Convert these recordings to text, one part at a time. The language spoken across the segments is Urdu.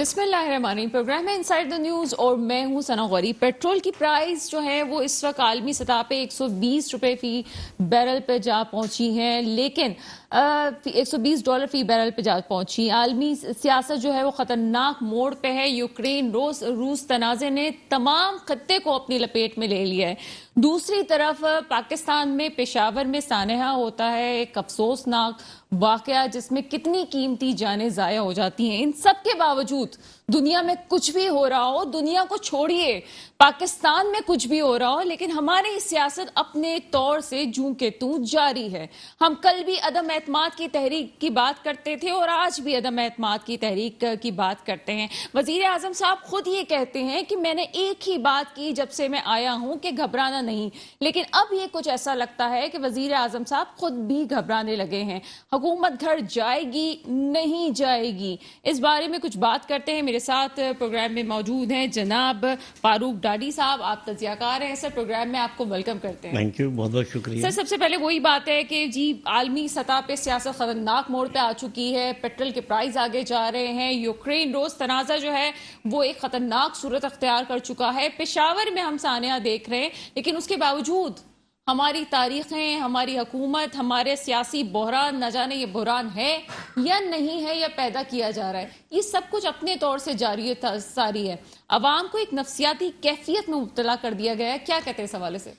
بسم اللہ الرحمن الرحیم، پروگرام ہے انسائیڈ دا نیوز اور میں ہوں ثنا غوری۔ پیٹرول کی پرائز جو ہے وہ اس وقت عالمی سطح پہ 120 روپے فی بیرل پہ جا پہنچی ہیں، لیکن $120 فی بیرل پہ جا پہنچی۔ عالمی سیاست جو ہے وہ خطرناک موڑ پہ ہے۔ یوکرین روس تنازع نے تمام خطے کو اپنی لپیٹ میں لے لیا ہے۔ دوسری طرف پاکستان میں پشاور میں سانحہ ہوتا ہے ایک افسوسناک واقعہ جس میں کتنی قیمتی جانیں ضائع ہو جاتی ہیں۔ ان سب کے باوجود دنیا میں کچھ بھی ہو رہا ہو، دنیا کو چھوڑیے، پاکستان میں کچھ بھی ہو رہا ہو، لیکن ہماری سیاست اپنے طور سے جوں کے توں جاری ہے۔ ہم کل بھی عدم اعتماد کی تحریک کی بات کرتے تھے اور آج بھی عدم اعتماد کی تحریک کی بات کرتے ہیں۔ وزیر اعظم صاحب خود یہ کہتے ہیں کہ میں نے ایک ہی بات کی جب سے میں آیا ہوں کہ گھبرانا نہیں، لیکن اب یہ کچھ ایسا لگتا ہے کہ وزیر اعظم صاحب خود بھی گھبرانے لگے ہیں۔ حکومت گھر جائے گی نہیں جائے گی، اس بارے میں کچھ بات کرتے ہیں۔ میرے ساتھ پروگرام میں موجود ہیں جناب فاروق ڈاڈی صاحب، آپ تجزیہ کار ہیں۔ سر، پروگرام میں آپ کو ویلکم کرتے ہیں۔ تھینک یو، بہت بہت شکریہ۔ سر، سب سے پہلے وہی بات ہے کہ جی عالمی سطح پہ سیاست خطرناک موڑ پہ آ چکی ہے، پیٹرول کے پرائز آگے جا رہے ہیں، یوکرین روس تنازع جو ہے وہ ایک خطرناک صورت اختیار کر چکا ہے، پشاور میں ہم سانحہ دیکھ رہے ہیں، لیکن اس کے باوجود ہماری تاریخیں، ہماری حکومت، ہمارے سیاسی بحران، نہ جانے یہ بحران ہے یا نہیں ہے یا پیدا کیا جا رہا ہے، یہ سب کچھ اپنے طور سے جاری ساری ہے۔ عوام کو ایک نفسیاتی کیفیت میں مبتلا کر دیا گیا ہے، کیا کہتے ہیں اس حوالے سے؟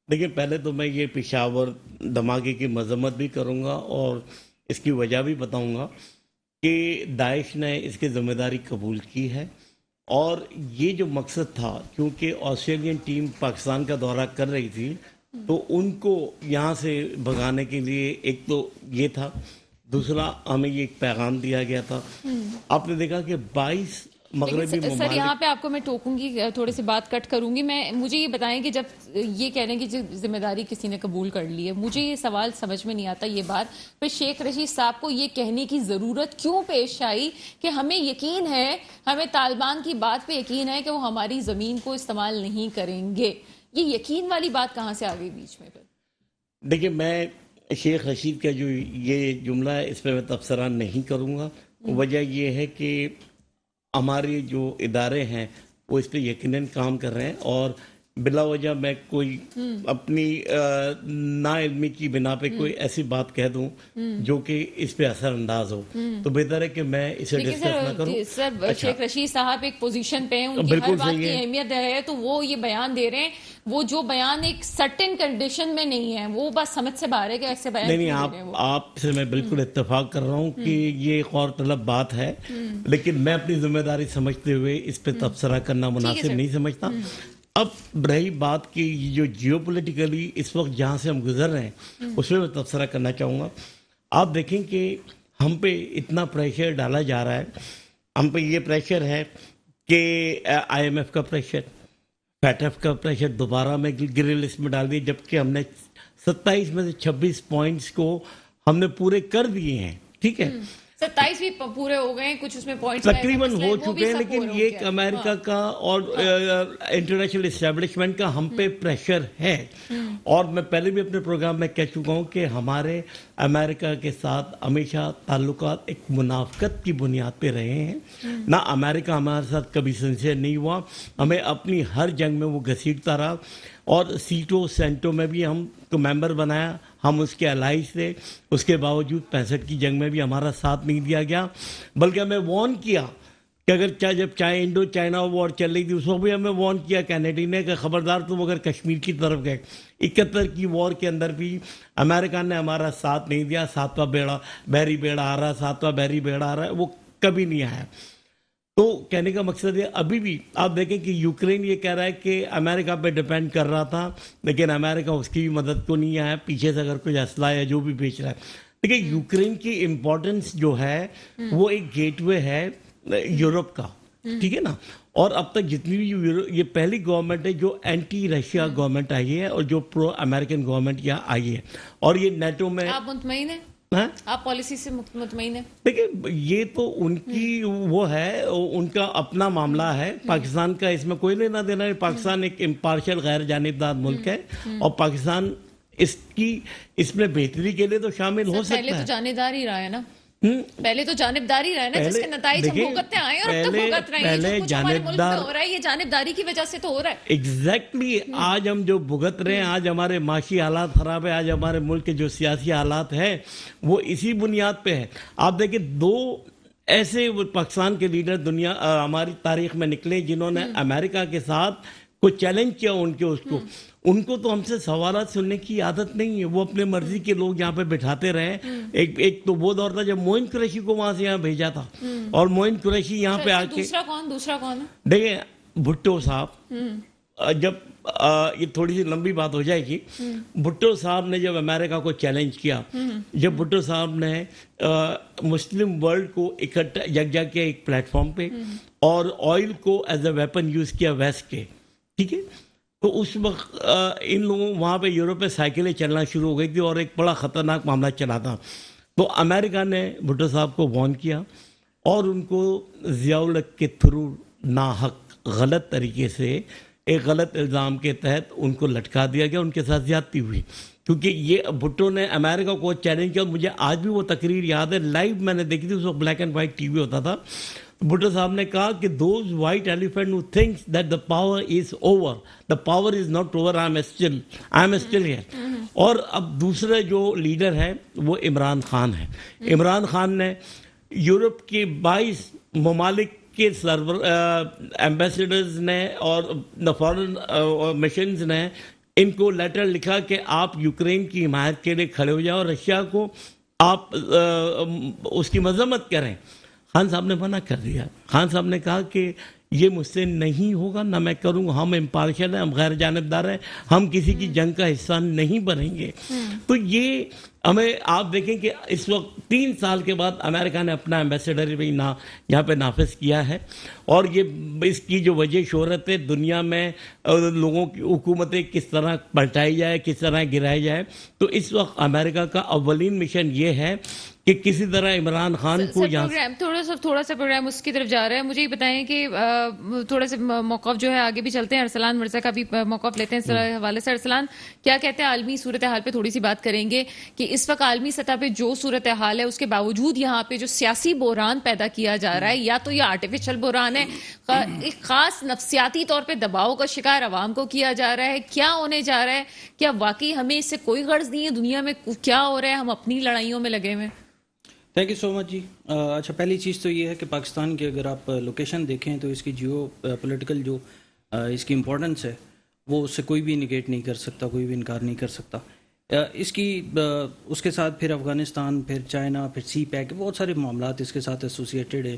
دیکھیں، پہلے تو میں یہ پشاور دھماکے کی مذمت بھی کروں گا اور اس کی وجہ بھی بتاؤں گا کہ داعش نے اس کی ذمہ داری قبول کی ہے، اور یہ جو مقصد تھا، کیونکہ آسٹریلین ٹیم پاکستان کا دورہ کر رہی تھی تو ان کو یہاں سے بھگانے کے لیے ایک تو یہ تھا، دوسرا ہمیں یہ ایک پیغام دیا گیا تھا۔ آپ نے دیکھا کہ 22 مغربی سر، ممالک، یہاں پہ آپ کو میں ٹوکوں گی، تھوڑے سے بات کٹ کروں گی۔ مجھے یہ بتائیں کہ جب یہ کہہ رہے ہیں کہ ذمہ داری کسی نے قبول کر لی ہے، مجھے یہ سوال سمجھ میں نہیں آتا یہ بات، پھر شیخ رشید صاحب کو یہ کہنے کی ضرورت کیوں پیش آئی کہ ہمیں یقین ہے، ہمیں طالبان کی بات پہ یقین ہے کہ وہ ہماری زمین کو استعمال نہیں کریں گے؟ یہ یقین والی بات کہاں سے آ گئی بیچ میں؟ دیکھیں، میں شیخ رشید کا جو یہ جملہ ہے اس پہ میں تبصرہ نہیں کروں گا۔ وجہ یہ ہے کہ ہمارے جو ادارے ہیں وہ اس پہ یقیناً کام کر رہے ہیں، اور بلا وجہ میں کوئی اپنی نا علمی کی بنا پہ کوئی ایسی بات کہہ دوں جو کہ اس پہ اثر انداز ہو، تو بہتر ہے کہ میں اسے ڈسکس نہ کروں۔ سر، شیخ رشید صاحب ایک پوزیشن پہ ہیں، ان کی ہر بات کی اہمیت ہے، تو وہ یہ بیان دے رہے ہیں، وہ جو بیان ایک سرٹن کنڈیشن میں نہیں ہے، وہ بس سمجھ سے باہر ہے کہ ایسے بیان نہیں، آپ سے میں بالکل اتفاق کر رہا ہوں کہ یہ ایک اور طلب بات ہے، لیکن میں اپنی ذمہ داری سمجھتے ہوئے اس پہ تبصرہ کرنا مناسب نہیں سمجھتا۔ اب رہی بات کی جو جیو پولیٹیکلی اس وقت جہاں سے ہم گزر رہے ہیں اس میں تبصرہ کرنا چاہوں گا۔ آپ دیکھیں کہ ہم پہ اتنا پریشر ڈالا جا رہا ہے، ہم پہ یہ پریشر ہے کہ آئی ایم ایف کا پریشر، فیٹ ایف کا پریشر دوبارہ میں گرے لسٹ میں ڈال دی، جبکہ ہم نے 27 میں سے 26 پوائنٹس کو ہم نے پورے کر دیے ہیں، ٹھیک ہے، 27 بھی پورے ہو گئے، کچھ اس میں پوائنٹس تقریباً ہو چکے ہیں، لیکن یہ ایک امریکہ کا اور انٹرنیشنل اسٹیبلشمنٹ کا ہم پہ پریشر ہے، اور میں پہلے بھی اپنے پروگرام میں کہہ چکا ہوں کہ ہمارے امریکہ کے ساتھ ہمیشہ تعلقات ایک منافقت کی بنیاد پہ رہے ہیں، نہ امریکہ ہمارے ساتھ کبھی سنسیئر نہیں ہوا، ہمیں اپنی ہر جنگ میں وہ گھسیٹتا رہا، اور سیٹوں سینٹوں میں بھی ہم کو ممبر بنایا، ہم اس کے الائز تھے، اس کے باوجود 65 کی جنگ میں بھی ہمارا ساتھ نہیں دیا گیا، بلکہ ہمیں وارن کیا کہ اگر جب انڈو چائنا وار چل رہی تھی اس وقت بھی ہمیں وارن کیا کینیڈی نے کہ خبردار تم اگر کشمیر کی طرف گئے۔ 71 کی وار کے اندر بھی امریکہ نے ہمارا ساتھ نہیں دیا، 7واں بحری بیڑا آ رہا، 7واں بحری بیڑا آ رہا ہے، وہ کبھی نہیں آیا۔ تو کہنے کا مقصد ہے ابھی بھی آپ دیکھیں کہ یوکرین یہ کہہ رہا ہے کہ امریکہ پہ ڈیپینڈ کر رہا تھا، لیکن امریکہ اس کی بھی مدد کو نہیں آیا، پیچھے سے اگر کچھ اسلحہ یا جو بھی بیچ رہا ہے۔ دیکھیں، یوکرین کی امپورٹنس جو ہے وہ ایک گیٹ وے ہے یورپ کا، ٹھیک ہے نا، اور اب تک جتنی بھی یہ پہلی گورنمنٹ ہے جو اینٹی رشیا گورنمنٹ آئی ہے اور جو پرو امریکن گورنمنٹ یہاں آئی ہے، اور یہ نیٹو میں۔ آپ مطمئن ہیں؟ آپ پالیسی سے مطمئن ہیں؟ دیکھیں، یہ تو ان کی وہ ہے، ان کا اپنا معاملہ ہے، پاکستان کا اس میں کوئی لینا دینا ہے۔ پاکستان ایک امپارشل غیر جانبدار ملک ہے، اور پاکستان اس میں بہتری کے لیے تو شامل ہو سکتا ہے۔ پہلے تو جانبدار ہی رہا ہے نا۔ پہلے تو جانبداری رہے نا، جس کے نتائج ہم بھگتتے آئے اور اب تک بھگت رہے ہیں. جو کچھ ہمارے ملک میں ہو رہا ہے یہ جانبداری کی وجہ سے تو ہو رہا ہے. ایگزیکٹلی آج ہم جو بھگت رہے ہیں، آج ہمارے معاشی حالات خراب ہے، آج ہمارے ملک کے جو سیاسی حالات ہیں وہ اسی بنیاد پہ ہے. آپ دیکھیں دو ایسے پاکستان کے لیڈر دنیا ہماری تاریخ میں نکلے جنہوں نے امریکہ کے ساتھ کوئی چیلنج کیا ان کو تو ہم سے سوالات سننے کی عادت نہیں ہے. وہ اپنے مرضی کے لوگ یہاں پہ بٹھاتے رہے. ایک تو وہ دور تھا جب معین قریشی کو وہاں سے یہاں بھیجا تھا، اور معین قریشی یہاں پہ آ کے دوسرا کون ہے؟ دیکھیں بھٹو صاحب، جب یہ تھوڑی سی لمبی بات ہو جائے گی. بھٹو صاحب نے جب امریکہ کو چیلنج کیا، جب بھٹو صاحب نے مسلم ورلڈ کو اکٹھا یکجا کیا ایک پلیٹ فارم پہ، اور آئل کو ایز اے ویپن یوز کیا ویسٹ کے، ٹھیک ہے، تو اس وقت ان لوگوں وہاں پہ یورپ میں سائیکلیں چلنا شروع ہو گئی تھی اور ایک بڑا خطرناک معاملہ چلا تھا. تو امریکہ نے بھٹو صاحب کو وارن کیا اور ان کو ضیاء الحق کے تھرو ناحق غلط طریقے سے ایک غلط الزام کے تحت ان کو لٹکا دیا گیا. ان کے ساتھ زیادتی ہوئی کیونکہ یہ بھٹو نے امریکہ کو چیلنج کیا. اور مجھے آج بھی وہ تقریر یاد ہے، لائیو میں نے دیکھی تھی، اس وقت black and white T V ہوتا تھا. بھٹو صاحب نے کہا کہ those white elephant who thinks that the power is over, the power is not over, I'm still here. اور اب دوسرے جو لیڈر ہے وہ عمران خان ہے. عمران خان نے یورپ کے 22 ممالک کے ایمبیسڈرز نے اور فارن مشنز نے ان کو لیٹر لکھا کہ آپ یوکرین کی حمایت کے لیے کھڑے ہو جائیں اور رشیا کو آپ اس کی مذمت کریں. خان صاحب نے منع کر دیا. خان صاحب نے کہا کہ یہ مجھ سے نہیں ہوگا، نہ میں کروں گا، ہم امپارشل ہیں، ہم غیر جانبدار ہیں، ہم کسی کی جنگ کا حصہ نہیں بنیں گے. تو یہ ہمیں آپ دیکھیں کہ اس وقت 3 سال کے بعد امریکہ نے اپنا ایمبیسڈر بھی یہاں پہ نافذ کیا ہے. اور یہ اس کی جو وجہ شہرت ہے دنیا میں لوگوں کی حکومتیں کس طرح پلٹائی جائے، کس طرح گرائی جائے. تو اس وقت امریکہ کا اولین مشن یہ ہے کہ کسی طرح عمران خان کو یہاں تھوڑا سا پروگرام اس کی طرف جا رہا ہے. مجھے یہ بتائیں کہ تھوڑا سا موقف جو ہے آگے بھی چلتے ہیں، ارسلان مرزا کا بھی موقف لیتے ہیں اس حوالے سے. ارسلان کیا کہتے ہیں؟ عالمی صورتحال پہ تھوڑی سی بات کریں گے کہ اس وقت عالمی سطح پہ جو صورتحال ہے اس کے باوجود یہاں پہ جو سیاسی بحران پیدا کیا جا رہا ہے، یا تو یہ آرٹیفیشل بحران ہے، ایک خاص نفسیاتی طور پہ دباؤ کا شکار عوام کو کیا جا رہا ہے، کیا ہونے جا رہا ہے؟ کیا واقعی ہمیں اس سے کوئی غرض نہیں ہے؟ دنیا میں کیا ہو رہا ہے؟ ہم اپنی لڑائیوں میں لگے ہوئے. تھینک یو سو مچ جی. اچھا، پہلی چیز تو یہ ہے کہ پاکستان کی اگر آپ لوکیشن دیکھیں تو اس کی جیو پولیٹیکل جو اس کی امپورٹنس ہے وہ اس سے کوئی بھی نگیٹ نہیں کر سکتا، کوئی بھی انکار نہیں کر سکتا. اس کی اس کے ساتھ پھر افغانستان، پھر چائنا، پھر سی پیک، بہت سارے معاملات اس کے ساتھ ایسوسیٹیڈ ہیں.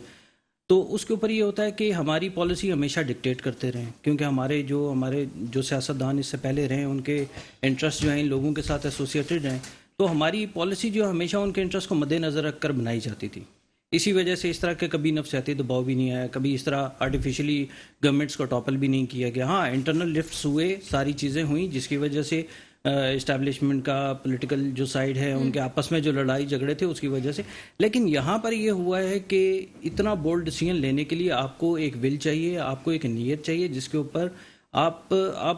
تو اس کے اوپر یہ ہوتا ہے کہ ہماری پالیسی ہمیشہ ڈکٹیٹ کرتے رہیں، کیونکہ ہمارے جو سیاستدان اس سے پہلے رہے ان کے انٹرسٹ جو ہیں ان لوگوں کے ساتھ ایسوسیٹیڈ ہیں. تو ہماری پالیسی جو ہمیشہ ان کے انٹرسٹ کو مد نظر رکھ کر بنائی جاتی تھی. اسی وجہ سے اس طرح کے کبھی نفسیاتی دباؤ بھی نہیں آیا، کبھی اس طرح آرٹیفیشلی گورنمنٹس کو ٹاپل بھی نہیں کیا گیا. ہاں، انٹرنل لفٹس ہوئے، ساری چیزیں ہوئیں جس کی وجہ سے اسٹیبلشمنٹ کا پولیٹیکل جو سائیڈ ہے ان کے آپس میں جو لڑائی جھگڑے تھے اس کی وجہ سے. لیکن یہاں پر یہ ہوا ہے کہ اتنا بولڈ ڈیسیژن لینے کے لیے آپ کو ایک ول چاہیے، آپ کو ایک نیت چاہیے جس کے اوپر آپ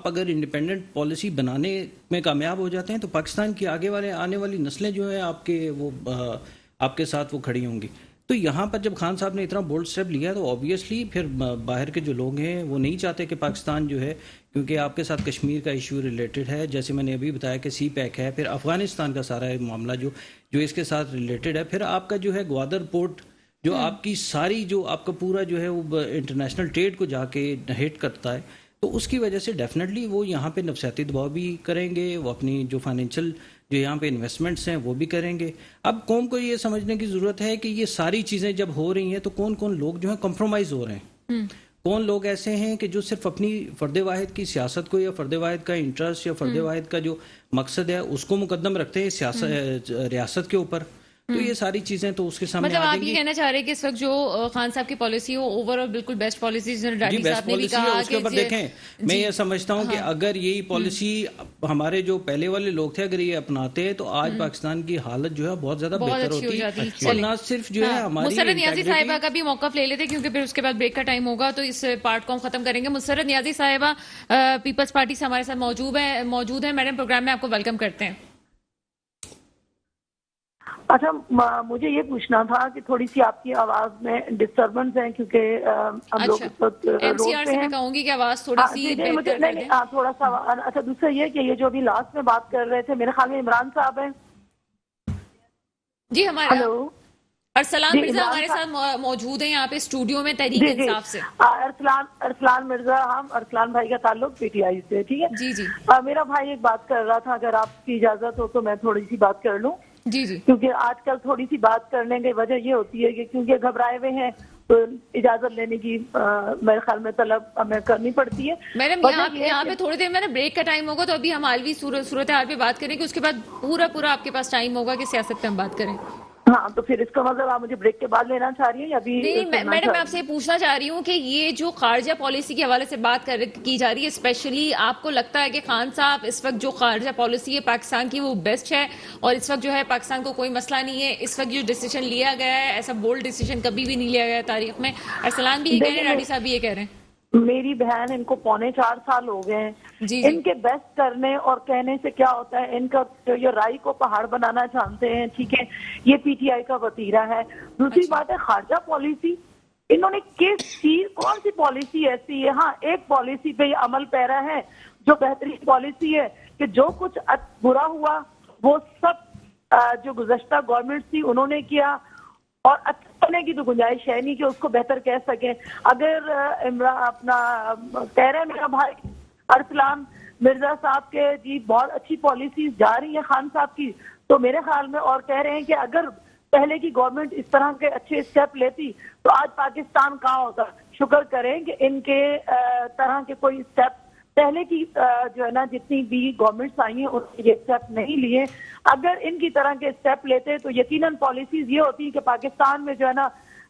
اگر انڈیپینڈنٹ پالیسی بنانے میں کامیاب ہو جاتے ہیں تو پاکستان کی آنے والی نسلیں جو ہیں آپ کے ساتھ وہ کھڑی ہوں گی. تو یہاں پر جب خان صاحب نے اتنا بولڈ اسٹیپ لیا تو آبویسلی پھر باہر کے جو لوگ ہیں وہ نہیں چاہتے کہ پاکستان جو ہے، کیونکہ آپ کے ساتھ کشمیر کا ایشو ریلیٹڈ ہے، جیسے میں نے ابھی بتایا کہ سی پیک ہے، پھر افغانستان کا سارا معاملہ جو اس کے ساتھ ریلیٹڈ ہے، پھر آپ کا جو ہے گوادر پورٹ جو آپ کی ساری جو آپ کا پورا جو ہے وہ انٹرنیشنل ٹریڈ کو جا کے ہٹ کرتا ہے. تو اس کی وجہ سے ڈیفینیٹلی وہ یہاں پہ نفسیاتی دباؤ بھی کریں گے، وہ اپنی جو فائنینشیل جو یہاں پہ انویسٹمنٹس ہیں وہ بھی کریں گے. اب قوم کو یہ سمجھنے کی ضرورت ہے کہ یہ ساری چیزیں جب ہو رہی ہیں تو کون کون لوگ جو ہیں کمپرومائز ہو رہے ہیں. کون لوگ ایسے ہیں کہ جو صرف اپنی فرد واحد کی سیاست کو یا فرد واحد کا انٹرسٹ یا فرد واحد کا جو مقصد ہے اس کو مقدم رکھتے ہیں ریاست کے اوپر. تو یہ ساری چیزیں تو اس کے سامنے مطلب آپ یہ کہنا چاہ رہے ہیں کہ اس وقت جو خان صاحب کی پالیسی ہو اوور آل بالکل بیسٹ پالیسی، ڈاڈی صاحب نے بھی کہا اس کے اوپر دیکھیں. میں یہ سمجھتا ہوں کہ اگر یہی پالیسی ہمارے جو پہلے والے لوگ تھے اگر یہ اپناتے ہیں تو آج پاکستان کی حالت جو ہے بہت زیادہ بہتر ہوتی ہے. اور نہ صرف جو ہے ہماری مسرت نیازی صاحبہ کا بھی موقف لے لیتے کیونکہ پھر اس کے بعد بریک کا ٹائم ہوگا تو اس پارٹ کو ہم ختم کریں گے. مسرت نیازی صاحبہ پیپلز پارٹی سے ہمارے ساتھ موجود ہیں. میڈم پروگرام میں آپ کو ویلکم کرتے ہیں. اچھا مجھے یہ پوچھنا تھا کہ تھوڑی سی آپ کی آواز میں ڈسٹربنس ہے کیونکہ ہم لوگ اس وقت ایم سی روڈ آر پہ سے میں ہیں. کہوں گی کہ آواز تھوڑی سی مجھے بہتر نہیں کر دیں. تھوڑا سا. اچھا دوسرا یہ کہ یہ جو ابھی لاسٹ میں بات کر رہے تھے میرے خیال میں عمران صاحب ہیں. جی ہمارا ہلو ارسلان جی، مرزا عمران ہمارے صاحب ساتھ موجود ہیں یہاں پہ اسٹوڈیو میں تحریک جی انصاف سے. ارسلان مرزا. ہم ارسلان بھائی کا تعلق پی ٹی آئی سے. ٹھیک ہے جی جی میرا بھائی ایک بات کر رہا تھا, اگر آپ کی اجازت ہو تو میں تھوڑی سی بات کر لوں, جی جی کیونکہ آج کل تھوڑی سی بات کرنے کی وجہ یہ ہوتی ہے کہ کیونکہ گھبرائے ہوئے ہیں تو اجازت لینے کی میرے خیال میں طلب ہمیں کرنی پڑتی ہے. میڈم یہاں پہ تھوڑی دیر میں نا بریک کا ٹائم ہوگا, تو ابھی ہم عالمی صورتحال پہ بات کریں گے, اس کے بعد پورا آپ کے پاس ٹائم ہوگا کہ سیاست پہ ہم بات کریں. ہاں تو پھر اس کا مطلب آپ مجھے بریک کے بعد لینا چاہ رہی ہیں یا ابھی نہیں سننا میڈم, چاہ میں رہی آپ سے ہیں؟ یہ پوچھنا چاہ رہی ہوں کہ یہ جو خارجہ پالیسی کے حوالے سے بات کی جا رہی ہے, اسپیشلی آپ کو لگتا ہے کہ خان صاحب اس وقت جو خارجہ پالیسی ہے پاکستان کی وہ بیسٹ ہے, اور اس وقت جو ہے پاکستان کو کوئی مسئلہ نہیں ہے, اس وقت جو ڈیسیجن لیا گیا ہے ایسا بولڈ ڈیسیجن کبھی بھی نہیں لیا گیا ہے تاریخ میں؟ ارسلان بھی یہ کہہ رہے ہیں, راڈی صاحب بھی یہ کہہ رہے ہیں. میری بہن, ان کو 4.25 سال ہو گئے ہیں. جی جی ان کے بیسٹ کرنے اور کہنے سے کیا ہوتا ہے, ان کا یہ رائی کو پہاڑ بنانا چاہتے ہیں. ٹھیک ہے, یہ پی ٹی آئی کا وتیرہ ہے. دوسری اچھا. بات ہے خارجہ پالیسی, انہوں نے کون سی پالیسی ایسی ہے؟ ہاں ایک پالیسی پہ یہ عمل پیرا ہے جو بہترین پالیسی ہے کہ جو کچھ برا ہوا وہ سب جو گزشتہ گورنمنٹ تھی انہوں نے کیا, اور اچھا ہونے کی تو گنجائش ہے نہیں کہ اس کو بہتر کہہ سکیں. اگر اپنا کہہ رہے ہیں میرا بھائی ارسلان مرزا صاحب کے جی بہت اچھی پالیسیز جا رہی ہیں خان صاحب کی, تو میرے خیال میں اور کہہ رہے ہیں کہ اگر پہلے کی گورنمنٹ اس طرح کے اچھے اسٹیپ لیتی تو آج پاکستان کہاں ہوتا. شکر کریں کہ ان کے طرح کے کوئی اسٹیپ پہلے کی جو ہے نا جتنی بھی گورنمنٹس آئی ہیں ان نے یہ اسٹیپ نہیں لیے. اگر ان کی طرح کے اسٹیپ لیتے تو یقیناً پالیسیز یہ ہوتی کہ پاکستان میں جو ہے نا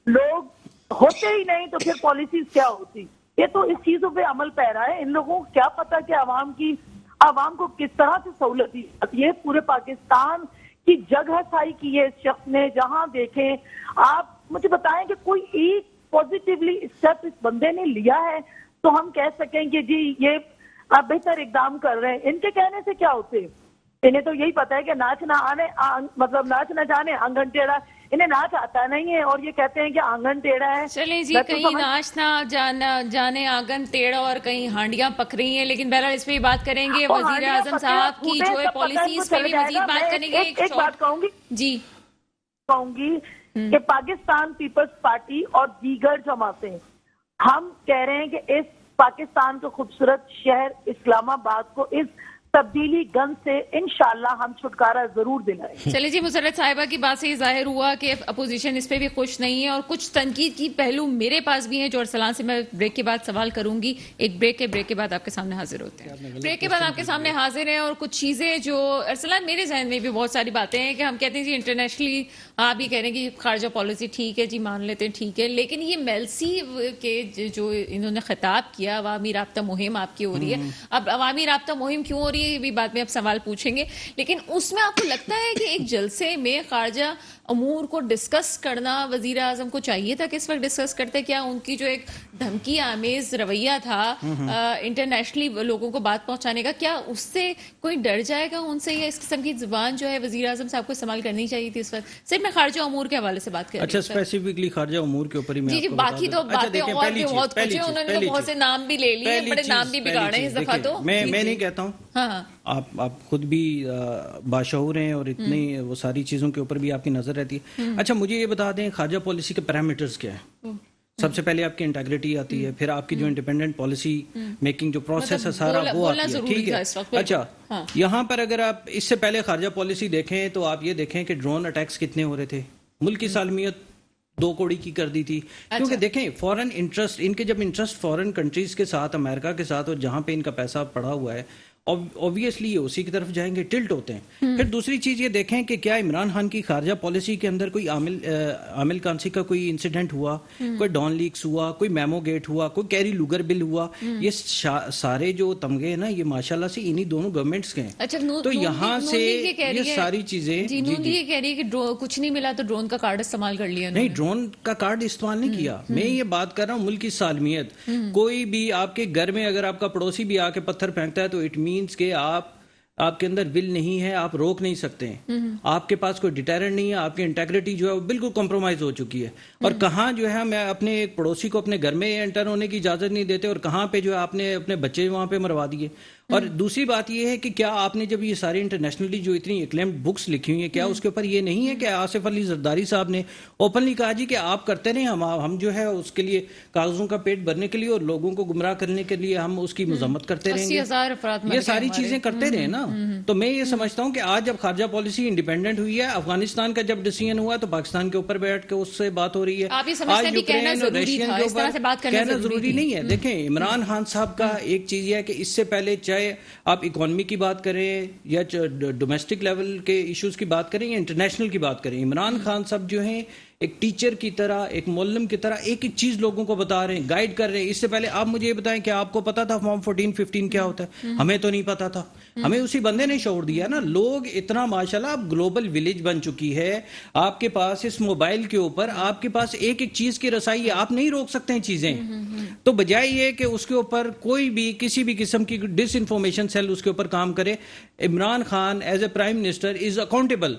لوگ ہوتے ہی نہیں, تو پھر پالیسیز کیا ہوتی؟ یہ تو اس چیزوں پہ عمل پیرا ہے. ان لوگوں کو کیا پتا کہ عوام کو کس طرح سے سہولت دی جاتی ہے. پورے پاکستان کی جگہ سائی کی ہے اس شخص نے. جہاں دیکھیں آپ مجھے بتائیں کہ کوئی ایک پازیٹیولی اسٹیپ اس بندے نے لیا ہے تو ہم کہہ سکیں کہ جی یہ آپ بہتر اقدام کر رہے ہیں. ان کے کہنے سے کیا ہوتے؟ انہیں تو یہی پتا ہے کہ ناچ نہ جانے آنگن ٹیڑھا. انہیں ناچ آتا نہیں ہے اور یہ کہتے ہیں کہ آنگن ٹیڑھا ہے. چلیں جی, کہیں ناچ نہ جانے آنگن ٹیڑھا اور کہیں ہانڈیاں پک رہی ہیں, لیکن بہرحال اس پہ بات کریں گے. وزیر اعظم صاحب کی جو ہے پالیسیز پہ بھی مزید بات کریں گے. ایک بات کہوں گی کہ پاکستان پیپلز پارٹی اور دیگر جماعتیں ہم کہہ رہے ہیں کہ اس پاکستان کے خوبصورت شہر اسلام آباد کو اس تبدیلی گن سے انشاءاللہ ہم چھٹکارا ضرور دلائیں. چلے جی, مسرت صاحبہ کی بات سے یہ ظاہر ہوا کہ اپوزیشن اس پہ بھی خوش نہیں ہے, اور کچھ تنقید کی پہلو میرے پاس بھی ہیں جو ارسلان سے میں بریک کے بعد سوال کروں گی. ایک بریک کے بعد آپ کے سامنے حاضر ہوتے ہیں. بریک کے بعد آپ کے سامنے حاضر ہیں, اور کچھ چیزیں جو ارسلان میرے ذہن میں بھی بہت ساری باتیں ہیں کہ ہم کہتے ہیں جی انٹرنیشنلی آپ بھی کہہ رہے ہیں کہ خارجہ پالیسی ٹھیک ہے جی, مان لیتے ہیں ٹھیک ہے, لیکن یہ میلسی کے جو انہوں نے خطاب کیا عوامی رابطہ مہم آپ کی ہو رہی ہے. اب عوامی رابطہ مہم کیوں ہو رہی ہے یہ بھی بعد میں اب سوال پوچھیں گے, لیکن اس میں آپ کو لگتا ہے کہ ایک جلسے میں خارجہ امور کو ڈسکس کرنا وزیر اعظم کو چاہیے تھا کہ اس وقت ڈسکس کرتے؟ کیا ان کی جو ایک دھمکی آمیز رویہ تھا انٹرنیشنلی لوگوں کو بات پہنچانے کا, کیا اس سے کوئی ڈر جائے گا ان سے, یا اس قسم کی زبان جو ہے وزیر اعظم صاحب کو استعمال کرنی چاہیے تھی اس وقت؟ صرف میں خارجہ امور کے حوالے سے بات کر رہی ہوں. اچھا, اسپیسیفکلی خارجہ امور کے اوپر ہی میں جی باقی تو باتیں اور بھی بہت کچھ ہیں, انہوں نے بہت سے نام بھی لے لیے, بڑے نام بھی بگاڑے ہیں اس دفعہ. تو میں نہیں کہتا ہوں, ہاں آپ خود بھی باشعور ہیں اور اتنی وہ ساری چیزوں کے اوپر بھی آپ کی نظر رہتی ہے. اچھا مجھے یہ بتا دیں خارجہ پالیسی کے پیرامیٹرز کیا ہیں؟ سب سے پہلے آپ کی انٹیگریٹی آتی ہے, پھر آپ کی جو انڈیپینڈنٹ پالیسی میکنگ جو پروسیس ہے سارا وہ آتی ہے. ٹھیک ہے, اچھا یہاں پر اگر آپ اس سے پہلے خارجہ پالیسی دیکھیں تو آپ یہ دیکھیں کہ ڈرون اٹیکس کتنے ہو رہے تھے, ملک کی سالمیت 2 کوڑی کی کر دی تھی. کیونکہ دیکھیں فورن انٹرسٹ, ان کے جب انٹرسٹ فورن کنٹریز کے ساتھ, امریکہ کے ساتھ, اور جہاں پہ ان کا پیسہ پڑا ہوا ہے اوبویسلی اسی کی طرف جائیں گے, ٹلٹ ہوتے ہیں. پھر دوسری چیز یہ دیکھیں کہ کیا عمران خان کی خارجہ پالیسی کے اندر کوئی عامل کانسی کا کوئی انسیڈنٹ ہوا, کوئی ڈان لیکس ہوا, کوئی میمو گیٹ ہوا, کوئی کیری لوگر بل ہوا. یہ سارے جو تمغے ہیں نا یہ ماشاءاللہ سے انہی دونوں گورنمنٹس کے ہیں. تو یہاں سے یہ ساری چیزیں نون لیگ یہ کہہ رہی ہے کہ کچھ نہیں ملا تو ڈرون کا کارڈ استعمال کر لیا. نہیں, ڈرون کا کارڈ استعمال نہیں کیا. میں یہ بات کر رہا ہوں ملک کی سالمیت. کوئی بھی آپ کے گھر میں اگر آپ کا پڑوسی بھی آ کے پتھر پھینکتا ہے تو اٹ مینس کہ آپ آپ کے اندر ول نہیں ہے آپ روک نہیں سکتے ہیں. آپ کے پاس کوئی ڈیٹرنٹ نہیں ہے, آپ کی انٹیگریٹی جو ہے وہ بالکل کمپرومائز ہو چکی ہے. اور کہاں جو ہے میں اپنے ایک پڑوسی کو اپنے گھر میں انٹر ہونے کی اجازت نہیں دیتے, اور کہاں پہ جو ہے آپ نے اپنے بچے وہاں پہ مروا دیے. اور دوسری بات یہ ہے کہ کیا آپ نے جب یہ ساری انٹرنیشنلی جو اتنی ایکلیمڈ بکس لکھی ہوئی ہیں, کیا اس کے اوپر یہ نہیں ہے کہ آصف علی زرداری صاحب نے اوپنلی کہا جی کہ آپ کرتے رہیں, ہم جو ہے اس کے لیے کاغذوں کا پیٹ بھرنے کے لیے اور لوگوں کو گمراہ کرنے کے لیے ہم اس کی مذمت کرتے رہیں گے, 80,000 افراد مر یہ گئے ساری ہمارے. چیزیں کرتے رہے نا. تو میں یہ سمجھتا ہوں کہ آج جب خارجہ پالیسی انڈیپینڈنٹ ہوئی ہے, افغانستان کا جب ڈیسیژن ہوا تو پاکستان کے اوپر بیٹھ کے اس سے بات ہو رہی ہے. آپ یہ سمجھتے ہیں کہ کہنا ضروری تھا, اس طرح سے بات کرنا ضروری نہیں ہے. دیکھیں عمران خان صاحب کا ایک چیز یہ ہے کہ اس سے پہلے چاہے آپ اکانومی کی بات کریں یا ڈومیسٹک لیول کے ایشوز کی بات کریں یا انٹرنیشنل کی بات کریں, عمران خان صاحب جو ہیں ایک ٹیچر کی طرح, ایک معلم کی طرح ایک ایک چیز لوگوں کو بتا رہے ہیں, گائیڈ کر رہے ہیں. اس سے پہلے آپ مجھے یہ بتائیں کہ آپ کو پتا تھا فارم 14-15 کیا ہوتا ہے؟ ہمیں تو نہیں پتا تھا, ہمیں اسی بندے نے شعور دیا نا. لوگ اتنا ماشاءاللہ اب گلوبل ولیج بن چکی ہے, آپ کے پاس اس موبائل کے اوپر آپ کے پاس ایک ایک چیز کی رسائی ہے, آپ نہیں روک سکتے ہیں چیزیں. تو بجائے یہ کہ اس کے اوپر کوئی بھی کسی بھی قسم کی ڈس انفارمیشن سیل اس کے اوپر کام کرے, Imran Khan as a prime minister is accountable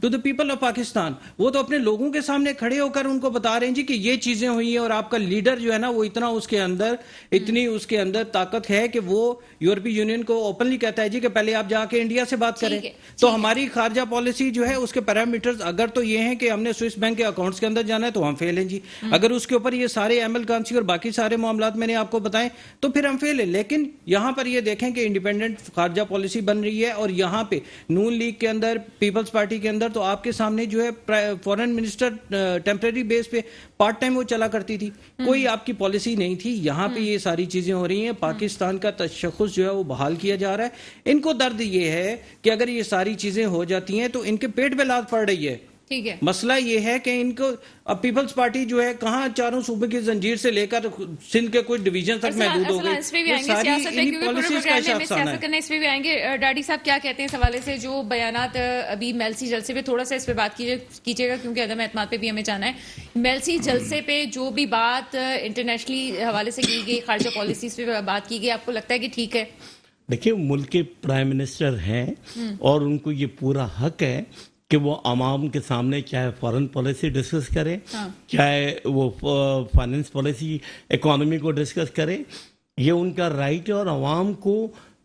to the people of Pakistan. وہ تو اپنے لوگوں کے سامنے کھڑے ہو کر ان کو بتا رہے ہیں جی کہ یہ چیزیں ہوئی ہیں, اور آپ کا لیڈر جو ہے نا وہ اتنا اس کے اندر اتنی اس کے اندر طاقت ہے کہ وہ یورپی یونین کو اوپنلی کہتا ہے جی کہ پہلے آپ جا کے انڈیا سے بات کریں. تو ہماری خارجہ پالیسی جو ہے اس کے پیرامیٹرز اگر تو یہ ہیں کہ ہم نے سوئس بینک کے اکاؤنٹس کے اندر جانا ہے تو ہم فیل ہیں جی. اگر اس کے اوپر یہ سارے ایم ایل کانسی اور باقی سارے معاملات میں نے آپ کو بتائیں تو پھر ہم فیل ہیں. لیکن یہاں پر یہ دیکھیں کہ انڈیپینڈنٹ خارجہ پالیسی بن رہی ہے, اور یہاں پہ نون لیگ کے اندر, پیپلز پارٹی کے اندر تو آپ کے سامنے جو ہے فورن منسٹر ٹیمپریری بیس پہ پارٹ ٹائم وہ چلا کرتی تھی, کوئی آپ کی پالیسی نہیں تھی. یہاں پہ یہ ساری چیزیں ہو رہی ہیں, پاکستان کا تشخص جو ہے وہ بحال کیا جا رہا ہے. ان کو درد یہ ہے کہ اگر یہ ساری چیزیں ہو جاتی ہیں تو ان کے پیٹ پہ لات پڑ رہی ہے. ٹھیک ہے, مسئلہ یہ ہے کہ ان کو اب پیپلز پارٹی جو ہے کہاں چاروں صوبے کی زنجیر سے لے کر سندھ کے کچھ ڈویژن تک محدود ہو گئی. اس پہ بھی آئیں گے, سیاست ہے کیونکہ پورے پروگرام میں سیاست کرنا, اس پہ بھی آئیں گے. ڈاڈی صاحب کیا کہتے ہیں اس حوالے سے, جو بیانات ابھی میلسی جلسے پہ, تھوڑا سا اس پہ بات کیجیے گا کیونکہ عدم اعتماد پہ بھی ہمیں جانا ہے. میلسی جلسے پہ جو بھی بات انٹرنیشنلی حوالے سے کی گئی, خارجہ پالیسیز پہ بات کی گئی, آپ کو لگتا ہے کہ ٹھیک ہے؟ دیکھیں ملک کے پرائم منسٹر ہیں اور ان کو یہ پورا حق ہے کہ وہ عوام کے سامنے چاہے فارن پالیسی ڈسکس کریں, چاہے وہ فائنینس پالیسی, اکانومی کو ڈسکس کریں, یہ ان کا رائٹ ہے اور عوام کو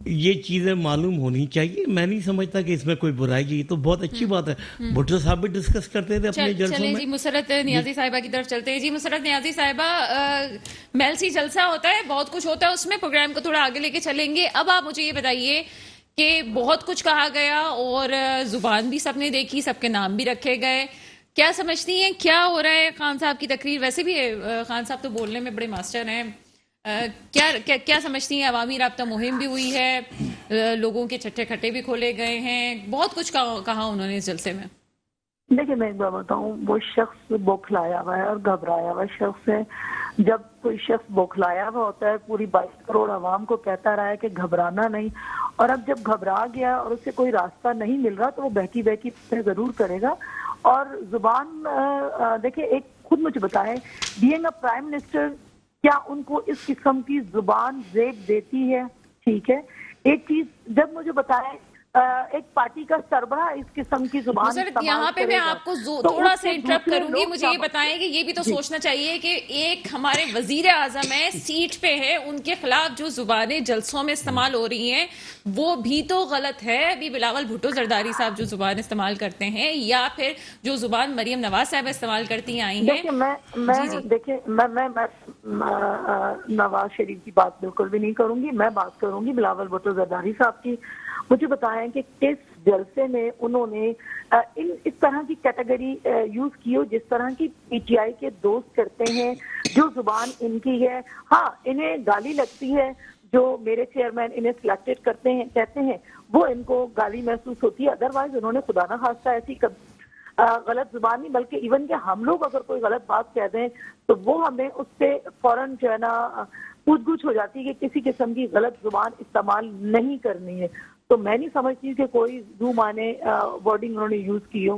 یہ چیزیں معلوم ہونی چاہیے. میں نہیں سمجھتا کہ اس میں کوئی برائی ہے, یہ تو بہت اچھی بات ہے. بھٹو صاحب بھی ڈسکس کرتے تھے اپنے جلسوں میں. جی مسرت نیازی صاحبہ کی طرف چلتے ہیں. جی مسرت نیازی صاحبہ, میلسی جلسہ ہوتا ہے, بہت کچھ ہوتا ہے اس میں, پروگرام کو تھوڑا آگے لے کے چلیں گے. اب آپ مجھے یہ بتائیے کہ بہت کچھ کہا گیا اور زبان بھی سب نے دیکھی, سب کے نام بھی رکھے گئے. کیا سمجھتی ہیں کیا ہو رہا ہے؟ خان صاحب کی تقریر, ویسے بھی خان صاحب تو بولنے میں بڑے ماسٹر ہیں, کیا سمجھتی ہیں؟ عوامی رابطہ مہم بھی ہوئی ہے, لوگوں کے چھٹے کھٹے بھی کھولے گئے ہیں, بہت کچھ کہا انہوں نے اس جلسے میں. دیکھیں میں ایک بات بتاؤں, وہ شخص بوکھلایا ہوا ہے اور گھبرایا ہوا شخص ہے. جب کوئی شخص بوکھلایا ہوا ہوتا ہے, پوری 22 کروڑ عوام کو کہتا رہا ہے کہ گھبرانا نہیں, اور اب جب گھبرا گیا اور اسے کوئی راستہ نہیں مل رہا تو وہ بہکی بہکی ضرور کرے گا. اور زبان دیکھیں, ایک خود مجھے بتائیں, بینگ اے پرائم منسٹر کیا ان کو اس قسم کی زبان زیب دیتی ہے؟ ٹھیک ہے, ایک چیز جب مجھے بتائیں ایک پارٹی کا سربراہ اس قسم کی زبان یہاں پہ میں آپ کو تھوڑا سا انٹرپٹ کروں گی. مجھے یہ بتائیں کہ یہ بھی تو سوچنا چاہیے کہ ایک ہمارے وزیر اعظم ہے, سیٹ پہ ہے, ان کے خلاف جو زبانیں جلسوں میں استعمال ہو رہی ہیں وہ بھی تو غلط ہے. ابھی بلاول بھٹو زرداری صاحب جو زبان استعمال کرتے ہیں, یا پھر جو زبان مریم نواز صاحب استعمال کرتی آئی ہیں. دیکھیں میں نواز شریف کی بات بالکل بھی نہیں کروں گی, میں بات کروں گی بلاول بھٹو زرداری صاحب کی. مجھے بتائیں کہ کس جلسے میں انہوں نے اس طرح کی کیٹیگری یوز کی ہو جس طرح کی پی ٹی آئی کے دوست کرتے ہیں, جو زبان ان کی ہے. ہاں انہیں گالی لگتی ہے, جو میرے چیئرمین انہیں سلیکٹڈ کرتے ہیں کہتے ہیں, وہ ان کو گالی محسوس ہوتی ہے. ادروائز انہوں نے خدا نہ خواستہ ایسی غلط زبان نہیں, بلکہ ایون کہ ہم لوگ اگر کوئی غلط بات کہہ دیں تو وہ ہمیں اس پہ فوراً جو ہے نا پوچھ گچھ ہو جاتی ہے کہ کسی قسم کی غلط زبان استعمال نہیں کرنی ہے. تو میں نہیں سمجھتی کہ کوئی دو معنی ورڈنگ انہوں نے یوز کی ہو.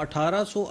1800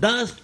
10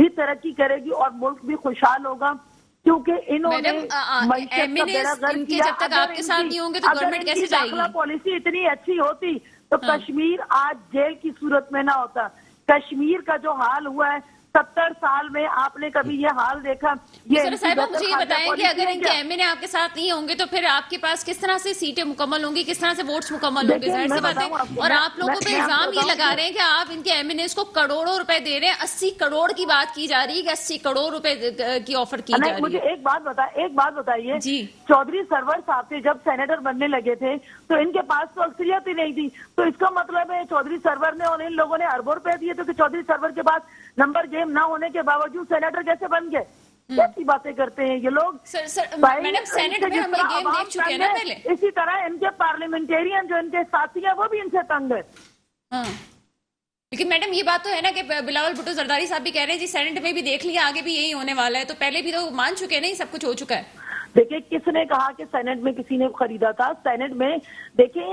بھی ترقی کرے گی اور ملک بھی خوشحال ہوگا، کیونکہ انہوں نے میڈم، معیشت کا MNAs بیڑا غرق ان کے کیا۔ جب تک آپ کے ساتھ نہیں ہوں گے تو گورنمنٹ کیسے جائے گی؟ داخلہ پالیسی اتنی اچھی ہوتی تو کشمیر آج جیل کی صورت میں نہ ہوتا۔ کشمیر کا جو حال ہوا ہے 70 سال میں آپ نے کبھی یہ حال دیکھا؟ سر صاحبہ مجھے یہ بتائیں کہ اگر ان کے MNA آپ کے ساتھ نہیں ہوں گے تو پھر آپ کے پاس کس طرح سے سیٹیں مکمل ہوں گی، کس طرح سے ووٹس مکمل ہوں گے؟ ظاہر سی بات ہے۔ اور آپ لوگوں پہ الزام یہ لگا رہے ہیں کہ آپ ان کے MNAs کو کروڑوں روپے دے رہے ہیں، 80 کروڑ کی بات کی جا رہی ہے کہ 80 کروڑ روپے کی آفر کی جا رہی مجھے ہے۔ ایک بات بتائیے، جی چودھری سرور صاحب سے جب سینیٹر بننے لگے تھے تو ان کے پاس تو اکثریت ہی نہیں تھی، تو اس کا مطلب ہے چودھری سرور نے اور ان لوگوں نے اربوں روپے دیے تو کہ چودھری سرور کے پاس نمبر گیم نہ ہونے کے باوجود سینیٹر کیسے بن گئے؟ کیسی باتیں کرتے ہیں یہ لوگ؟ سر میڈم سینٹ میں ہم یہ گیم دیکھ چکے ہیں نا پہلے۔ اسی طرح ان کے پارلیمنٹیرین جو ان کے ساتھی ہیں وہ بھی ان سے تنگ ہے۔ ہاں لیکن میڈم یہ بات تو ہے نا کہ بلاول بھٹو زرداری صاحب بھی کہہ رہے ہیں جی سینٹ میں بھی دیکھ لیا، آگے بھی یہی ہونے والا ہے، تو پہلے بھی تو مان چکے ہیں نا، یہ سب کچھ ہو چکا ہے۔ دیکھیں کس نے کہا کہ سینٹ میں کسی نے خریدا تھا؟ سینٹ میں دیکھیں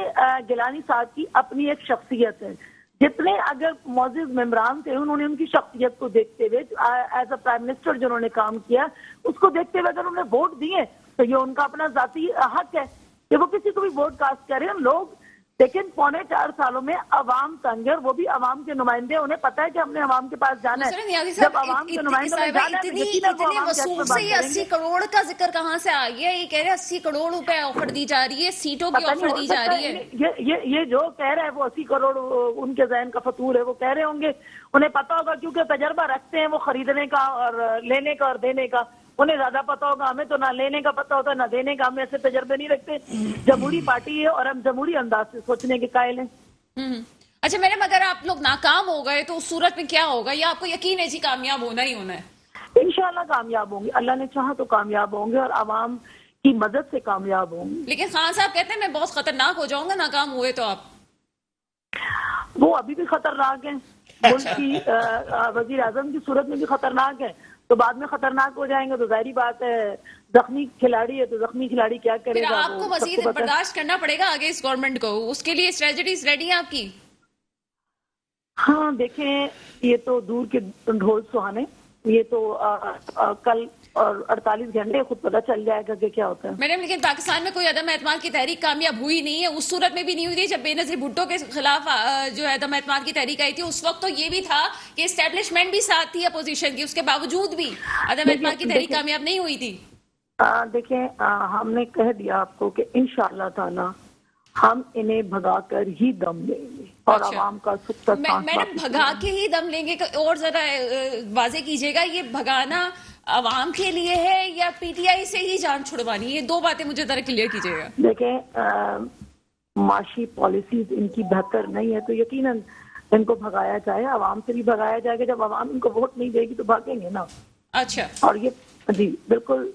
گیلانی صاحب کی اپنی ایک شخصیت ہے، جتنے اگر معزز ممبران تھے انہوں نے ان کی شخصیت کو دیکھتے ہوئے ایز اے پرائم منسٹر جنہوں نے کام کیا اس کو دیکھتے ہوئے اگر انہوں نے ووٹ دیے تو یہ ان کا اپنا ذاتی حق ہے کہ وہ کسی کو بھی ووٹ کاسٹ کریں۔ لوگ لیکن 4.25 سالوں میں عوام تنگ ہے، وہ بھی عوام کے نمائندے، انہیں پتا ہے کہ ہم نے عوام کے پاس جانا ہے۔ جب عوام کے نمائندوں نے جانا ہے اتنے وصول سے یہ 80 کروڑ کا ذکر کہاں سے آ گیا؟ یہ کہہ رہے ہیں 80 کروڑ روپے آفر دی جا رہی ہے، سیٹوں کی آفر دی جا رہی ہے۔ یہ جو کہہ رہا ہے وہ 80 کروڑ ان کے ذہن کا فطور ہے، وہ کہہ رہے ہوں گے، انہیں پتا ہوگا کیونکہ تجربہ رکھتے ہیں وہ خریدنے کا اور لینے کا اور دینے کا، انہیں زیادہ پتا ہوگا، ہمیں تو نہ لینے کا پتا ہوتا نہ دینے کا، ہم ایسے تجربے نہیں رکھتے۔ جمہوری پارٹی ہے اور ہم جمہوری انداز سے سوچنے کے قائل ہیں۔ اچھا میڈم، اگر آپ لوگ ناکام ہو گئے تو اس صورت میں کیا ہوگا؟ یا آپ کو یقین ہے جی کامیاب ہونا ہی ہونا ہے؟ انشاءاللہ کامیاب ہوں گے، اللہ نے چاہا تو کامیاب ہوں گے اور عوام کی مدد سے کامیاب ہوں گے۔ لیکن خان صاحب کہتے ہیں میں بہت خطرناک ہو جاؤں گا ناکام ہوئے تو آپ۔ وہ ابھی بھی خطرناک ہیں، ملک کی وزیر اعظم کی صورت میں بھی خطرناک ہے، تو بعد میں خطرناک ہو جائیں گے تو ظاہری بات ہے زخمی کھلاڑی ہے تو زخمی کھلاڑی کیا کرے گا؟ آپ کو مزید برداشت کرنا پڑے گا آگے اس گورنمنٹ کو، اس کے لیے اسٹریٹجیز ریڈی ہیں آپ کی؟ ہاں دیکھیں، یہ تو دور کے ڈھول سہانے، یہ تو کل اور 48 گھنٹے خود پتہ چل جائے گا کہ کیا ہوتا ہے۔ میڈم لیکن پاکستان میں کوئی عدم اعتماد کی تحریک کامیاب ہوئی نہیں ہے، اس صورت میں بھی نہیں ہوئی تھی جب بے نظیر بھٹو کے خلاف جو ہے عدم اعتماد کی تحریک آئی تھی، اس وقت تو یہ بھی تھا کہ اسٹیبلشمنٹ بھی ساتھ تھی اپوزیشن کی، اس کے باوجود بھی عدم اعتماد کی تحریک کامیاب نہیں ہوئی تھی۔ دیکھیں ہم نے کہہ دیا آپ کو کہ انشاءاللہ تعالی ہم انہیں بھگا کر ہی دم لیں گے اور عوام کا سکتا میڈم بھگا کے ہی دم لیں گے، اور ذرا واضح کیجئے گا، یہ بھگانا عوام کے لیے ہے یا پی ٹی آئی سے ہی جان چھڑوانی؟ یہ دو باتیں مجھے ذرا کلیئر کیجئے گا۔ دیکھیں معاشی پالیسیز ان کی بہتر نہیں ہے تو یقیناً ان کو بھگایا جائے، عوام سے بھی بھگایا جائے گا، جب عوام ان کو ووٹ نہیں دے گی تو بھاگیں گے نا۔ اچھا، اور یہ جی بالکل،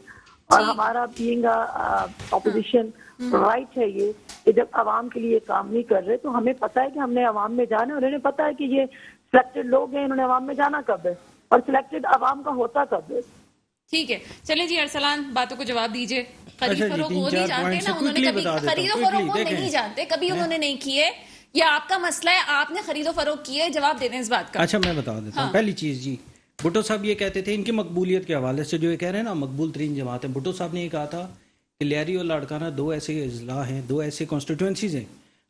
اور ہمارا بینگ اپوزیشن رائٹ ہے یہ کہ جب عوام کے لیے کام نہیں کر رہے تو ہمیں پتا ہے کہ ہم نے عوام میں جانا ہے، اور انہیں پتا ہے کہ یہ سلیکٹڈ لوگ ہیں، انہوں نے عوام میں جانا کب ہے اور سلیکٹڈ عوام کا ہوتا کب ہے۔ ٹھیک ہے، چلیں جی ارسلان باتوں کو جواب دیجئے۔ خرید فروخت وہ نہیں جانتے نا، انہوں نے کبھی خرید و فروخت وہ نہیں جانتے، کبھی انہوں نے نہیں کیے، یا آپ کا مسئلہ ہے آپ نے خرید و فروخت کیے؟ جواب دے دیں اس بات کا۔ اچھا میں بتا دیتا ہوں۔ پہلی چیز جی، بھٹو صاحب یہ کہتے تھے ان کی مقبولیت کے حوالے سے، جو یہ کہہ رہے ہیں نا مقبول ترین جماعت ہے، بھٹو صاحب نے یہ کہا تھا کہ لیاری اور لاڑکانہ دو ایسے اضلاع ہیں، دو ایسے کانسٹیٹوئنسیز ہیں،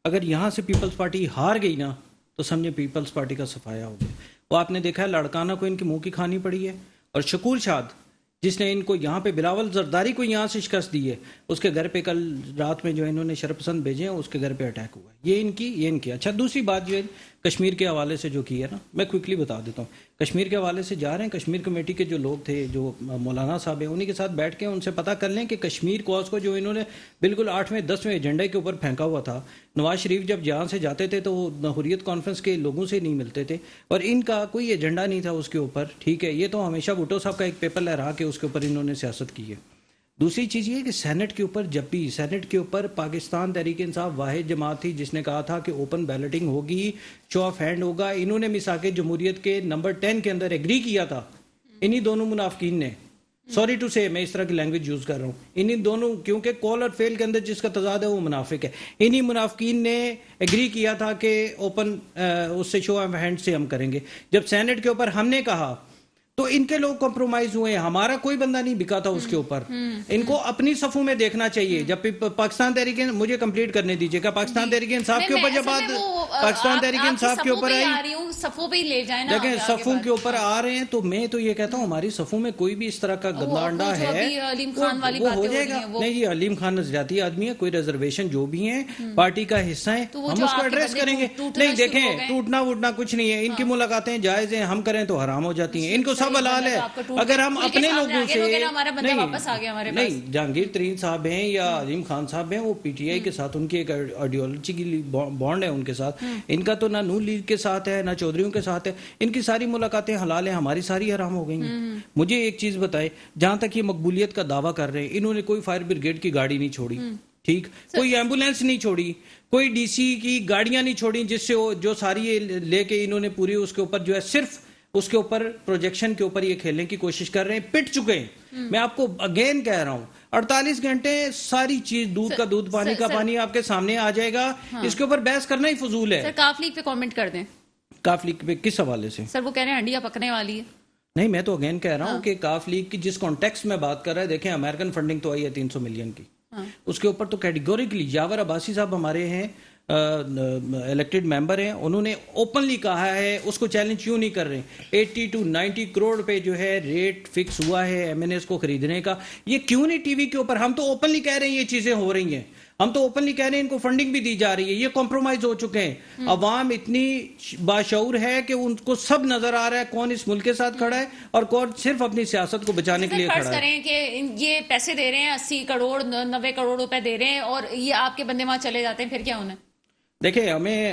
اگر یہاں سے پیپلز پارٹی ہار گئی نا تو سمجھے پیپلز پارٹی کا صفایا ہو گیا۔ وہ آپ نے دیکھا ہے لاڑکانہ کو ان کے منہ کی کھانی پڑی ہے، اور شکور شاد جس نے ان کو یہاں پہ بلاول زرداری کو یہاں سے شکست دی ہے، اس کے گھر پہ کل رات میں جو انہوں نے شرپسند بھیجے ہیں اس کے گھر پہ اٹیک ہوا ہے۔ یہ ان کی۔ اچھا دوسری بات جو ہے کشمیر کے حوالے سے جو کی ہے نا، میں کوئکلی بتا دیتا ہوں۔ کشمیر کے حوالے سے جا رہے ہیں، کشمیر کمیٹی کے جو لوگ تھے، جو مولانا صاحب ہیں، انہی کے ساتھ بیٹھ کے ان سے پتہ کر لیں کہ کشمیر کاز کو جو انہوں نے بالکل 8ویں 10ویں ایجنڈے کے اوپر پھینکا ہوا تھا، نواز شریف جب جہاں سے جاتے تھے تو وہ حریت کانفرنس کے لوگوں سے نہیں ملتے تھے اور ان کا کوئی ایجنڈا نہیں تھا اس کے اوپر، ٹھیک ہے۔ یہ تو ہمیشہ بھٹو صاحب کا ایک پیپر لہرا کے اس کے اوپر انہوں نے سیاست کی ہے۔ دوسری چیز یہ کہ سینٹ کے اوپر، جب بھی سینٹ کے اوپر پاکستان تحریک انصاف واحد جماعت تھی جس نے کہا تھا کہ اوپن بیلٹنگ ہوگی، شو آف ہینڈ ہوگا، انہوں نے میثاق جمہوریت کے نمبر 10 کے اندر ایگری کیا تھا، انہی دونوں منافقین نے، سوری ٹو سے میں اس طرح کی لینگویج یوز کر رہا ہوں، انہی دونوں، کیونکہ کال اور فیل کے اندر جس کا تضاد ہے وہ منافق ہے، انہی منافقین نے ایگری کیا تھا کہ اوپن اس سے شو آف ہینڈ سے ہم کریں گے۔ جب سینٹ کے اوپر ہم نے کہا تو ان کے لوگ کمپرومائز ہوئے ہیں. ہمارا کوئی بندہ نہیں بکا تھا اس کے اوپر. ان کو اپنی صفوں میں دیکھنا چاہیے. جب پاکستان تحریک مجھے کمپلیٹ کرنے دیجیے گا. پاکستان تحریک انصاف کے اوپر جب بات پاکستان تحریک انصاف کے اوپر آئی, صفوں پہ ہی لے جائیں نا, دیکھیں صفوں کے اوپر آ رہے ہیں, تو میں تو یہ کہتا ہوں ہماری صفوں میں کوئی بھی اس طرح کا گندا انڈا ہے وہ ہو جائے گا. نہیں جی, علیم خان نظریاتی آدمی ہے, کوئی ریزرویشن جو بھی ہیں پارٹی کا حصہ ہیں, ہم اس کو ایڈریس کریں گے. نہیں دیکھیں ٹوٹنا ووٹنا کچھ نہیں ہے. ان کی ملاقاتیں جائز ہیں, ہم کریں تو حرام ہو جاتی ہیں. ان کو سب حلال ہے. اگر ہم اپنے لوگوں سے نہیں, جہانگیر ترین صاحب ہیں یا عظیم خان صاحب ہیں, وہ پی ٹی آئی کے ساتھ ان کی ایک آئیڈیالوجی کی بانڈ ہے ان کے ساتھ. ان کا تو نہ نون لیگ کے ساتھ ہے نہ چودھریوں کے ساتھ ہے. ان کی ساری ملاقاتیں حلال ہیں, ہماری ساری حرام ہو گئی ہیں. مجھے ایک چیز بتائے, جہاں تک یہ مقبولیت کا دعویٰ کر رہے ہیں, انہوں نے کوئی فائر بریگیڈ کی گاڑی نہیں چھوڑی, ٹھیک, کوئی ایمبولینس نہیں چھوڑی, کوئی ڈی سی کی گاڑیاں نہیں چھوڑی, جس سے جو ساری لے کے انہوں نے پوری اس کے اوپر جو ہے صرف اس کے اوپر پروجیکشن کے اوپر یہ کھیلنے کی کوشش کر رہے ہیں. پٹ چکے ہیں. میں آپ کو اگین کہہ رہا ہوں, 48 گھنٹے ساری چیز, دودھ کا دودھ پانی کا پانی آپ کے سامنے آ جائے گا. اس کے اوپر بحث کرنا ہی فضول ہے. سر کاف لیگ پہ کامنٹ کر دیں. کاف لیگ پہ کس حوالے سے؟ سر وہ کہہ رہے ہیں ہنڈیاں پکنے والی ہے. نہیں, میں تو اگین کہہ رہا ہوں کہ کاف لیگ کی جس کانٹیکس میں بات کر رہا ہے, دیکھیں امریکن فنڈنگ تو آئی ہے 300 ملین کی, اس کے اوپر تو کیٹیگوریکلی یاور عباسی صاحب ہمارے ہیں, الیکٹڈ ممبر ہیں, انہوں نے اوپنلی کہا ہے, اس کو چیلنج کیوں نہیں کر رہے. 80 to 90 کروڑ روپے جو ہے ریٹ فکس ہوا ہے ایم این ایز کو خریدنے کا. یہ کیوں نہیں ٹی وی کے اوپر؟ ہم تو اوپنلی کہہ رہے ہیں یہ چیزیں ہو رہی ہیں, ہم تو اوپنلی کہہ رہے ہیں ان کو فنڈنگ بھی دی جا رہی ہے. یہ کمپرومائز ہو چکے ہیں. عوام اتنی باشعور ہے کہ ان کو سب نظر آ رہا ہے کون اس ملک کے ساتھ کھڑا ہے اور کون صرف اپنی سیاست کو بچانے کے لیے کھڑا ہے. فرض کریں کہ یہ پیسے دے رہے ہیں, 80 کروڑ 90 کروڑ روپے دے رہے ہیں, اور یہ آپ کے بندے وہاں چلے جاتے ہیں, پھر کیا ہونا ہے؟ دیکھیں,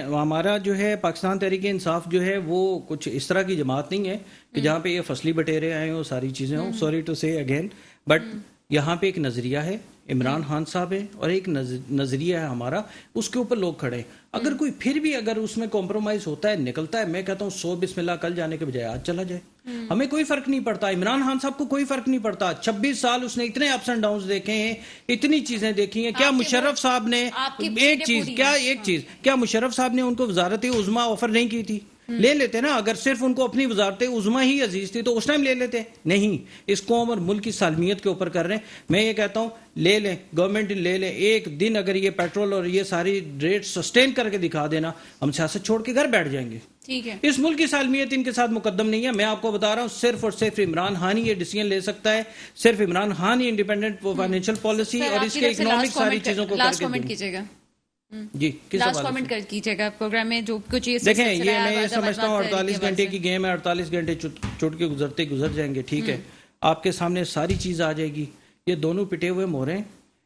ہمارا جو ہے پاکستان تحریک انصاف جو ہے وہ کچھ اس طرح کی جماعت نہیں ہے کہ جہاں پہ یہ فصلی بٹیرے آئے ہوں, ساری چیزیں ہوں. سوری ٹو سے اگین, بٹ یہاں پہ ایک نظریہ ہے, عمران خان صاحب ہیں, اور ایک نظریہ ہے ہمارا, اس کے اوپر لوگ کھڑے ہیں. اگر کوئی پھر بھی اگر اس میں کمپرومائز ہوتا ہے, نکلتا ہے, میں کہتا ہوں 100 بسم اللہ کل جانے کے بجائے آج چلا جائے. ہمیں کوئی فرق نہیں پڑتا. عمران خان صاحب کو کوئی فرق نہیں پڑتا. 26 سال اس نے اتنے اپس اینڈ ڈاؤنز دیکھے ہیں, اتنی چیزیں دیکھی ہیں. کیا مشرف صاحب نے ایک چیز کیا مشرف صاحب نے ان کو وزارت عظمیٰ آفر نہیں کی تھی؟ لے لیتے نا. اگر صرف ان کو اپنی وزارت عظمیٰ ہی عزیز تھی تو اس ٹائم لے لیتے. نہیں, اس قوم اور ملک کی سالمیت کے اوپر کر رہے ہیں. میں یہ کہتا ہوں لے لیں, گورنمنٹ لے لیں. ایک دن اگر یہ پیٹرول اور یہ ساری ریٹ سسٹین کر کے دکھا دینا, ہم سیاست چھوڑ کے گھر بیٹھ جائیں گے. ٹھیک ہے, اس ملک کی سالمیت ان کے ساتھ مقدم نہیں ہے. میں آپ کو بتا رہا ہوں, صرف اور صرف عمران خان ہی یہ ڈیسیژن لے سکتا ہے. صرف عمران خان ہی انڈیپینڈنٹ فائنینشیل پالیسی اور اس کے اکنامک ساری چیزوں کو لاسٹ کامنٹ کیجیے گا. جی, لاسٹ کامنٹ کیجیے گا پروگرام میں جو کچھ یہ دیکھیں. یہ میں یہ سمجھتا ہوں 48 گھنٹے کی گیم ہے, 48 گھنٹے چٹ کے گزرتے گزر جائیں گے. ٹھیک ہے, آپ کے سامنے ساری چیز آ جائے گی. یہ دونوں پٹے ہوئے مورے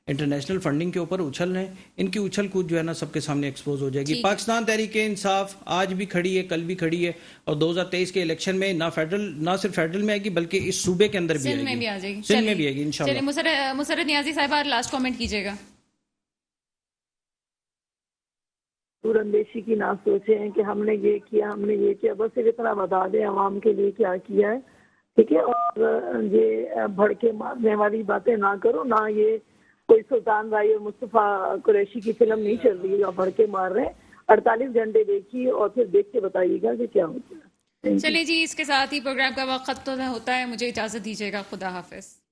انٹرنیشنل فنڈنگ کے اوپر اچھل رہے ہیں. ان کی اچھل کود جو ہے نا سب کے سامنے ایکسپوز ہو جائے گی. پاکستان تحریک انصاف آج بھی کھڑی ہے, کل بھی کھڑی ہے, اور 2023 کے الیکشن میں نہ صرف فیڈرل میں آئے گی بلکہ اس صوبے کے اندر بھی آئے گی, سندھ میں بھی آئے گی انشاءاللہ. چلیے, مسرت نیازی صاحبہ لاسٹ کامنٹ کیجیے گا. دور اندیشی کی نہ سوچیں کہ ہم نے یہ کیا, بس صرف اتنا بتا دیں عوام کے لیے کیا کیا ہے. ٹھیک ہے, اور یہ بھڑکے مارنے والی باتیں نہ کرو. نہ یہ کوئی سلطان بھائی اور مصطفیٰ قریشی کی فلم نہیں چل رہی ہے جو بھڑکے مار رہے ہیں. 48 گھنٹے دیکھیے اور پھر دیکھ کے بتائیے گا کہ کیا ہوتا ہے. چلیے جی, اس کے ساتھ ہی پروگرام کا وقت تو ہوتا ہے. مجھے اجازت دیجیے گا. خدا حافظ.